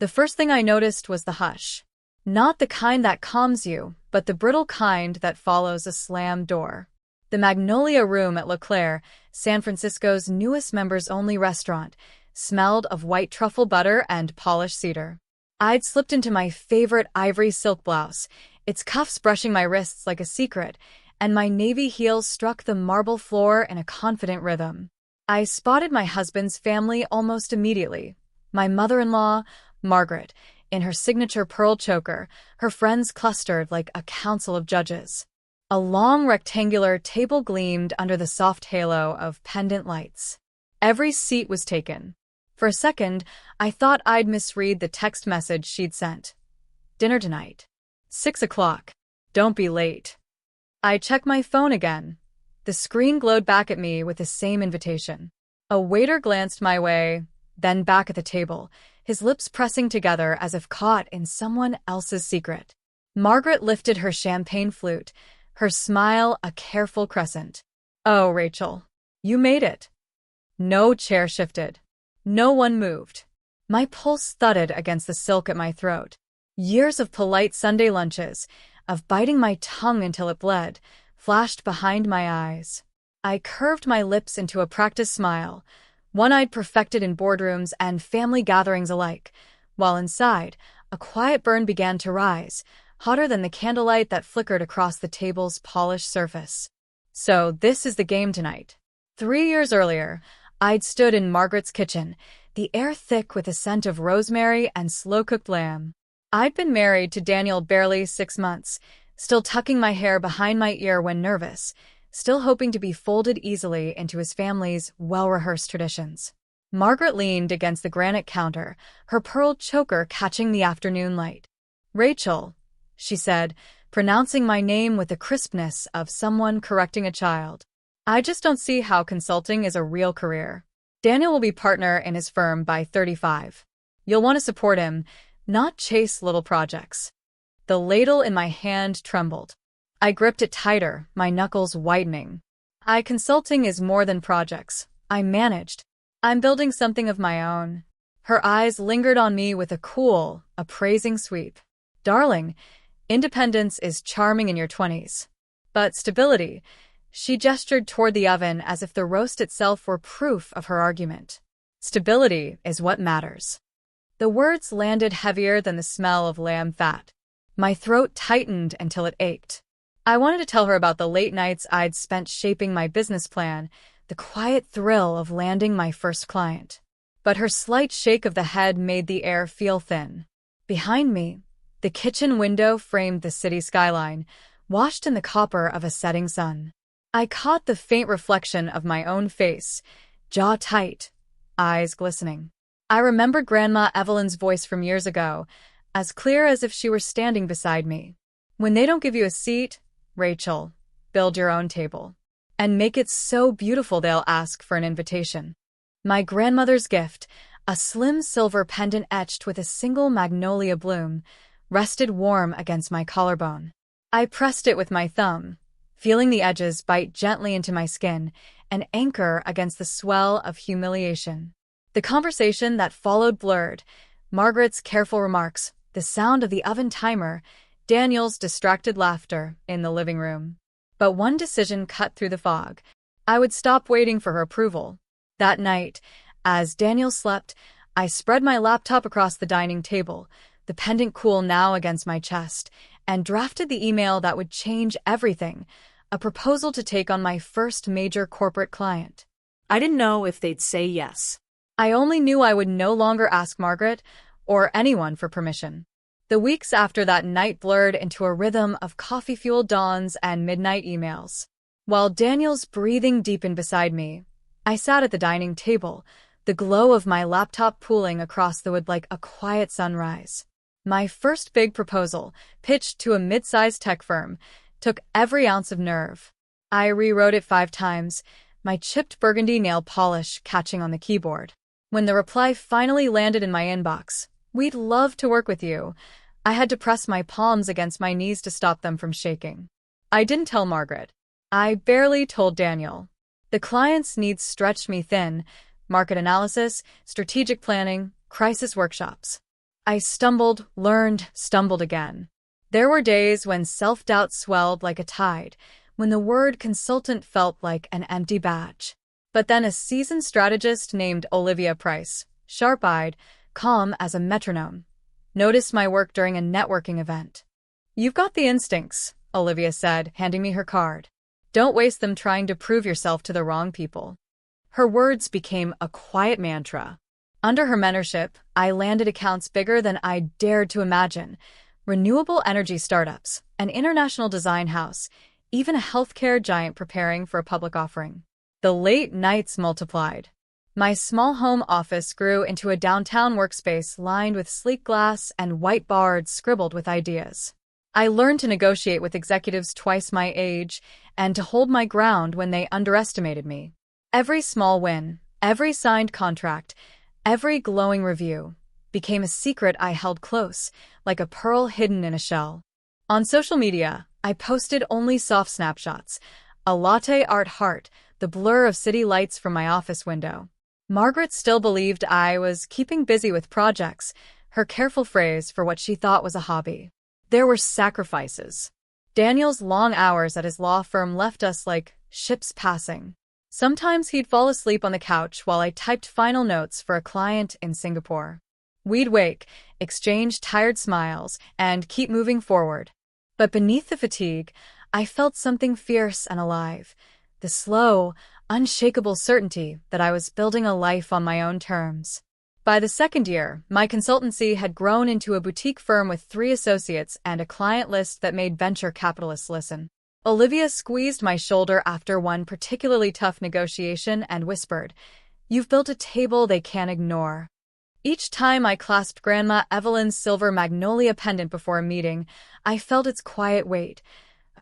The first thing I noticed was the hush. Not the kind that calms you, but the brittle kind that follows a slammed door. The Magnolia Room at Leclerc, San Francisco's newest members-only restaurant, smelled of white truffle butter and polished cedar. I'd slipped into my favorite ivory silk blouse, its cuffs brushing my wrists like a secret, and my navy heels struck the marble floor in a confident rhythm. I spotted my husband's family almost immediately. My mother-in-law, Margaret, in her signature pearl choker, her friends clustered like a council of judges. A long rectangular table gleamed under the soft halo of pendant lights. Every seat was taken. For a second, I thought I'd misread the text message she'd sent. Dinner tonight. 6 o'clock. Don't be late. I checked my phone again. The screen glowed back at me with the same invitation. A waiter glanced my way, then back at the table, his lips pressing together as if caught in someone else's secret. Margaret lifted her champagne flute, her smile a careful crescent. "Oh, Rachel, you made it." No chair shifted. No one moved. My pulse thudded against the silk at my throat. Years of polite Sunday lunches, of biting my tongue until it bled, flashed behind my eyes. I curved my lips into a practiced smile, one I'd perfected in boardrooms and family gatherings alike, while inside, a quiet burn began to rise, hotter than the candlelight that flickered across the table's polished surface. So this is the game tonight. 3 years earlier, I'd stood in Margaret's kitchen, the air thick with the scent of rosemary and slow-cooked lamb. I'd been married to Daniel barely 6 months, still tucking my hair behind my ear when nervous, still hoping to be folded easily into his family's well-rehearsed traditions. Margaret leaned against the granite counter, her pearl choker catching the afternoon light. "Rachel," she said, pronouncing my name with the crispness of someone correcting a child. "I just don't see how consulting is a real career. Daniel will be partner in his firm by 35. You'll want to support him, not chase little projects." The ladle in my hand trembled. I gripped it tighter, my knuckles whitening. Consulting is more than projects. I managed. I'm building something of my own. Her eyes lingered on me with a cool, appraising sweep. "Darling, independence is charming in your 20s. But stability," she gestured toward the oven as if the roast itself were proof of her argument. "Stability is what matters." The words landed heavier than the smell of lamb fat. My throat tightened until it ached. I wanted to tell her about the late nights I'd spent shaping my business plan, the quiet thrill of landing my first client. But her slight shake of the head made the air feel thin. Behind me, the kitchen window framed the city skyline, washed in the copper of a setting sun. I caught the faint reflection of my own face, jaw tight, eyes glistening. I remembered Grandma Evelyn's voice from years ago, as clear as if she were standing beside me. "When they don't give you a seat, Rachel, build your own table. And make it so beautiful they'll ask for an invitation." My grandmother's gift, a slim silver pendant etched with a single magnolia bloom, rested warm against my collarbone. I pressed it with my thumb, feeling the edges bite gently into my skin, an anchor against the swell of humiliation. The conversation that followed blurred, Margaret's careful remarks, the sound of the oven timer, Daniel's distracted laughter in the living room. But one decision cut through the fog. I would stop waiting for her approval. That night, as Daniel slept, I spread my laptop across the dining table, the pendant cool now against my chest, and drafted the email that would change everything, a proposal to take on my first major corporate client. I didn't know if they'd say yes. I only knew I would no longer ask Margaret or anyone for permission. The weeks after that night blurred into a rhythm of coffee-fueled dawns and midnight emails. While Daniel's breathing deepened beside me, I sat at the dining table, the glow of my laptop pooling across the wood like a quiet sunrise. My first big proposal, pitched to a mid-sized tech firm, took every ounce of nerve. I rewrote it 5 times, my chipped burgundy nail polish catching on the keyboard. When the reply finally landed in my inbox, "We'd love to work with you," I had to press my palms against my knees to stop them from shaking. I didn't tell Margaret. I barely told Daniel. The client's needs stretched me thin: market analysis, strategic planning, crisis workshops. I stumbled, learned, stumbled again. There were days when self-doubt swelled like a tide, when the word consultant felt like an empty badge. But then a seasoned strategist named Olivia Price, sharp-eyed, calm as a metronome, noticed my work during a networking event. "You've got the instincts," Olivia said, handing me her card. "Don't waste them trying to prove yourself to the wrong people." Her words became a quiet mantra. Under her mentorship, I landed accounts bigger than I dared to imagine. Renewable energy startups, an international design house, even a healthcare giant preparing for a public offering. The late nights multiplied. My small home office grew into a downtown workspace lined with sleek glass and whiteboards scribbled with ideas. I learned to negotiate with executives twice my age and to hold my ground when they underestimated me. Every small win, every signed contract, every glowing review became a secret I held close, like a pearl hidden in a shell. On social media, I posted only soft snapshots, a latte art heart, the blur of city lights from my office window. Margaret still believed I was keeping busy with projects, her careful phrase for what she thought was a hobby. There were sacrifices. Daniel's long hours at his law firm left us like ships passing. Sometimes he'd fall asleep on the couch while I typed final notes for a client in Singapore. We'd wake, exchange tired smiles, and keep moving forward. But beneath the fatigue, I felt something fierce and alive, the slow, unshakable certainty that I was building a life on my own terms. By the second year, my consultancy had grown into a boutique firm with 3 associates and a client list that made venture capitalists listen. Olivia squeezed my shoulder after one particularly tough negotiation and whispered, "You've built a table they can't ignore." Each time I clasped Grandma Evelyn's silver magnolia pendant before a meeting, I felt its quiet weight,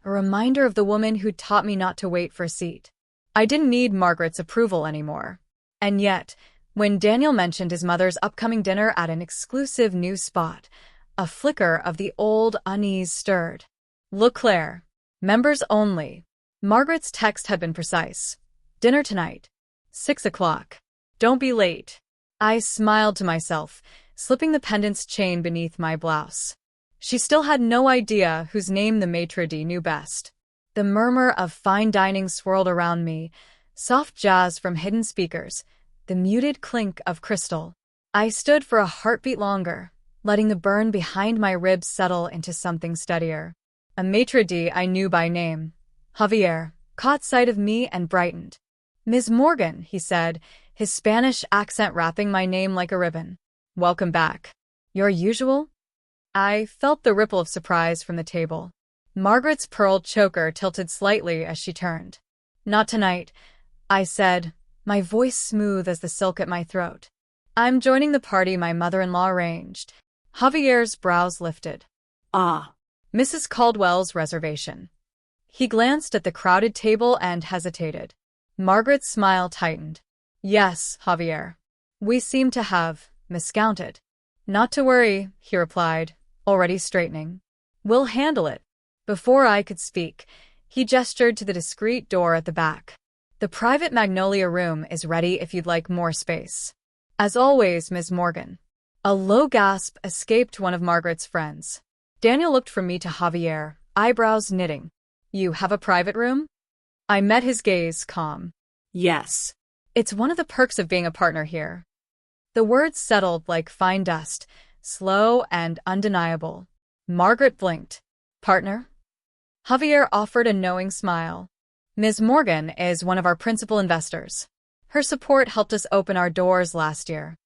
a reminder of the woman who taught me not to wait for a seat. I didn't need Margaret's approval anymore. And yet, when Daniel mentioned his mother's upcoming dinner at an exclusive new spot, a flicker of the old unease stirred. "Leclerc. Members only." Margaret's text had been precise. "Dinner tonight. 6 o'clock. Don't be late." I smiled to myself, slipping the pendant's chain beneath my blouse. She still had no idea whose name the maitre d' knew best. The murmur of fine dining swirled around me, soft jazz from hidden speakers, the muted clink of crystal. I stood for a heartbeat longer, letting the burn behind my ribs settle into something steadier. A maitre d' I knew by name, Javier, caught sight of me and brightened. "Ms. Morgan," he said, his Spanish accent wrapping my name like a ribbon. "Welcome back. Your usual?" I felt the ripple of surprise from the table. Margaret's pearl choker tilted slightly as she turned. "Not tonight," I said, my voice smooth as the silk at my throat. "I'm joining the party my mother-in-law arranged." Javier's brows lifted. "Ah." "Mrs. Caldwell's reservation." He glanced at the crowded table and hesitated. Margaret's smile tightened. "Yes, Javier. We seem to have miscounted." "Not to worry," he replied, already straightening. "We'll handle it." Before I could speak, he gestured to the discreet door at the back. "The private magnolia room is ready if you'd like more space." "As always, Ms. Morgan." A low gasp escaped one of Margaret's friends. Daniel looked from me to Javier, eyebrows knitting. "You have a private room?" I met his gaze, calm. "Yes." "It's one of the perks of being a partner here." The words settled like fine dust, slow and undeniable. Margaret blinked. "Partner?" Javier offered a knowing smile. "Ms. Morgan is one of our principal investors. Her support helped us open our doors last year."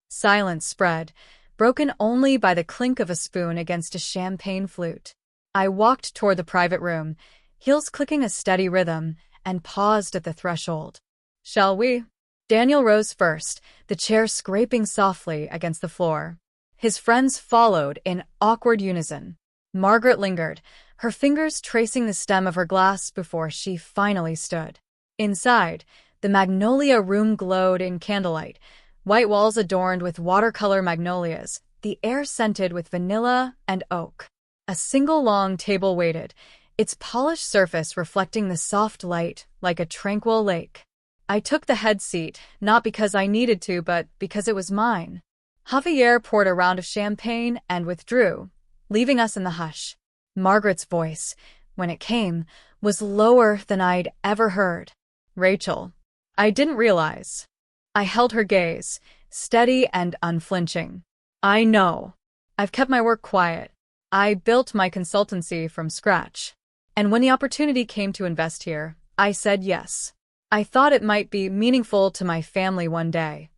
Silence spread, broken only by the clink of a spoon against a champagne flute. I walked toward the private room, heels clicking a steady rhythm, and paused at the threshold. "Shall we?" Daniel rose first, the chair scraping softly against the floor. His friends followed in awkward unison. Margaret lingered, her fingers tracing the stem of her glass before she finally stood. Inside, the magnolia room glowed in candlelight, white walls adorned with watercolor magnolias, the air scented with vanilla and oak. A single long table waited, its polished surface reflecting the soft light like a tranquil lake. I took the head seat, not because I needed to, but because it was mine. Javier poured a round of champagne and withdrew, leaving us in the hush. Margaret's voice, when it came, was lower than I'd ever heard. Rachel. I didn't realize. I held her gaze, steady and unflinching. I know. I've kept my work quiet. I built my consultancy from scratch. And when the opportunity came to invest here, I said yes. I thought it might be meaningful to my family one day.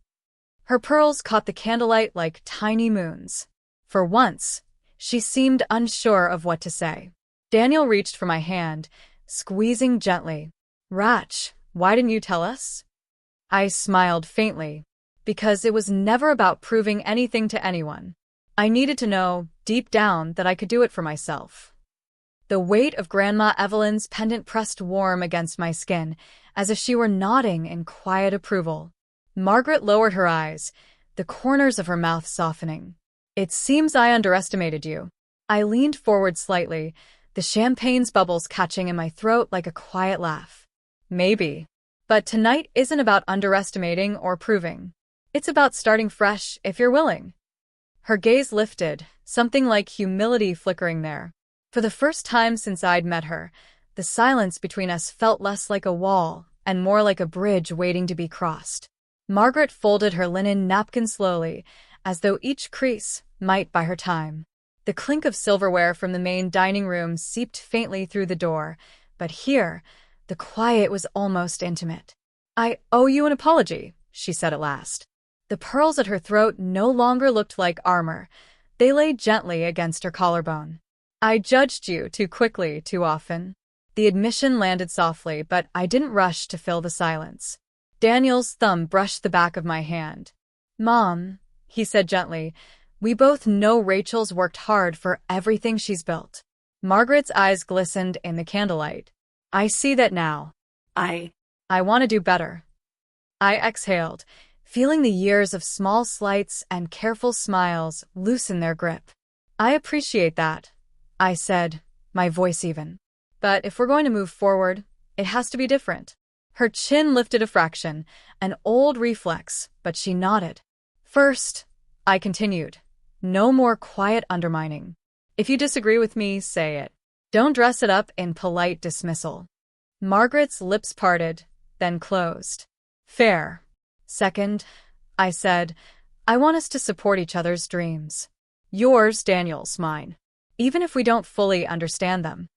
Her pearls caught the candlelight like tiny moons. For once, she seemed unsure of what to say. Daniel reached for my hand, squeezing gently. Rach, why didn't you tell us? I smiled faintly, because it was never about proving anything to anyone. I needed to know, deep down, that I could do it for myself. The weight of Grandma Evelyn's pendant pressed warm against my skin, as if she were nodding in quiet approval. Margaret lowered her eyes, the corners of her mouth softening. It seems I underestimated you. I leaned forward slightly, the champagne's bubbles catching in my throat like a quiet laugh. Maybe. But tonight isn't about underestimating or proving. It's about starting fresh, if you're willing. Her gaze lifted, something like humility flickering there. For the first time since I'd met her, the silence between us felt less like a wall and more like a bridge waiting to be crossed. Margaret folded her linen napkin slowly, as though each crease might buy her time. The clink of silverware from the main dining room seeped faintly through the door, but here, the quiet was almost intimate. I owe you an apology, she said at last. The pearls at her throat no longer looked like armor. They lay gently against her collarbone. I judged you too quickly, too often. The admission landed softly, but I didn't rush to fill the silence. Daniel's thumb brushed the back of my hand. Mom, he said gently, we both know Rachel's worked hard for everything she's built. Margaret's eyes glistened in the candlelight. I see that now. I want to do better. I exhaled, feeling the years of small slights and careful smiles loosen their grip. I appreciate that, I said, my voice even. But if we're going to move forward, it has to be different. Her chin lifted a fraction, an old reflex, but she nodded. First, I continued, no more quiet undermining. If you disagree with me, say it. Don't dress it up in polite dismissal. Margaret's lips parted, then closed. Fair. Second, I said, I want us to support each other's dreams. Yours, Daniel's, mine. Even if we don't fully understand them.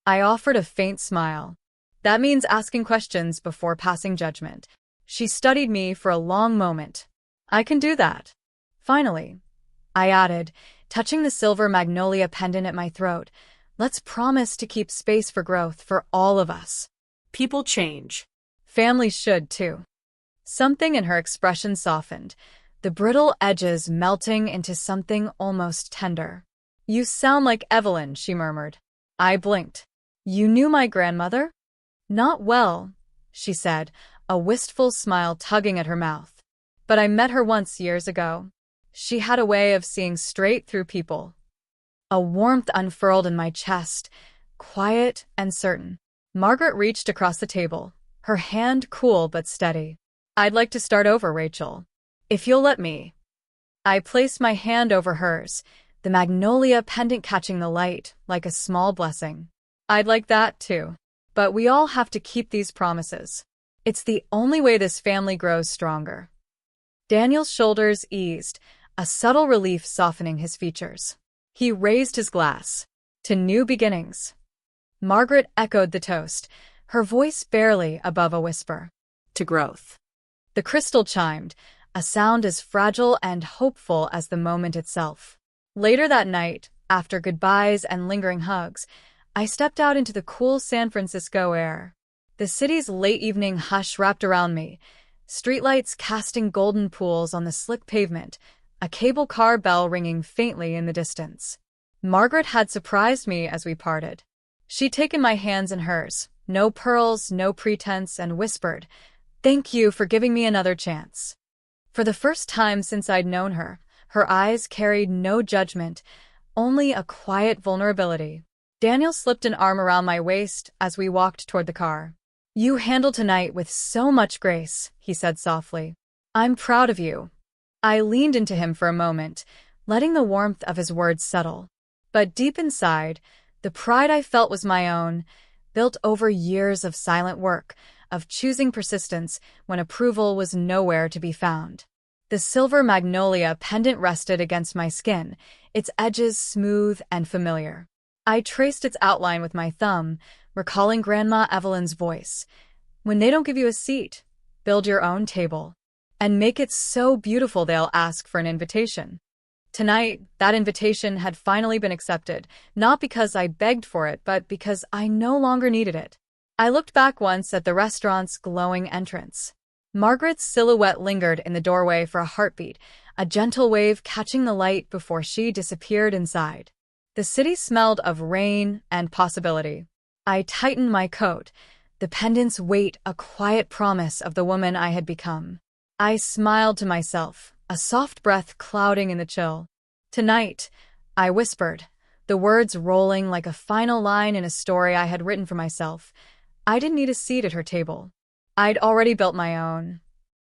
I offered a faint smile. That means asking questions before passing judgment. She studied me for a long moment. I can do that. Finally, I added, touching the silver magnolia pendant at my throat, let's promise to keep space for growth for all of us. People change. Families should, too. Something in her expression softened, the brittle edges melting into something almost tender. You sound like Evelyn, she murmured. I blinked. You knew my grandmother? Not well, she said, a wistful smile tugging at her mouth. But I met her once years ago. She had a way of seeing straight through people. A warmth unfurled in my chest, quiet and certain. Margaret reached across the table, her hand cool but steady. I'd like to start over, Rachel. If you'll let me. I placed my hand over hers, the magnolia pendant catching the light like a small blessing. I'd like that too. But we all have to keep these promises. It's the only way this family grows stronger. Daniel's shoulders eased, a subtle relief softening his features. He raised his glass. To new beginnings. Margaret echoed the toast, her voice barely above a whisper. To growth. The crystal chimed, a sound as fragile and hopeful as the moment itself. Later that night, after goodbyes and lingering hugs, I stepped out into the cool San Francisco air. The city's late evening hush wrapped around me, streetlights casting golden pools on the slick pavement, a cable car bell ringing faintly in the distance. Margaret had surprised me as we parted. She'd taken my hands in hers, no pearls, no pretense, and whispered, "Thank you for giving me another chance." For the first time since I'd known her, her eyes carried no judgment, only a quiet vulnerability. Daniel slipped an arm around my waist as we walked toward the car. "You handled tonight with so much grace," he said softly. "I'm proud of you." I leaned into him for a moment, letting the warmth of his words settle. But deep inside, the pride I felt was my own, built over years of silent work, of choosing persistence when approval was nowhere to be found. The silver magnolia pendant rested against my skin, its edges smooth and familiar. I traced its outline with my thumb, recalling Grandma Evelyn's voice. When they don't give you a seat, build your own table. And make it so beautiful they'll ask for an invitation. Tonight, that invitation had finally been accepted, not because I begged for it, but because I no longer needed it. I looked back once at the restaurant's glowing entrance. Margaret's silhouette lingered in the doorway for a heartbeat, a gentle wave catching the light before she disappeared inside. The city smelled of rain and possibility. I tightened my coat, the pendant's weight a quiet promise of the woman I had become. I smiled to myself, a soft breath clouding in the chill. Tonight, I whispered, the words rolling like a final line in a story I had written for myself. I didn't need a seat at her table. I'd already built my own,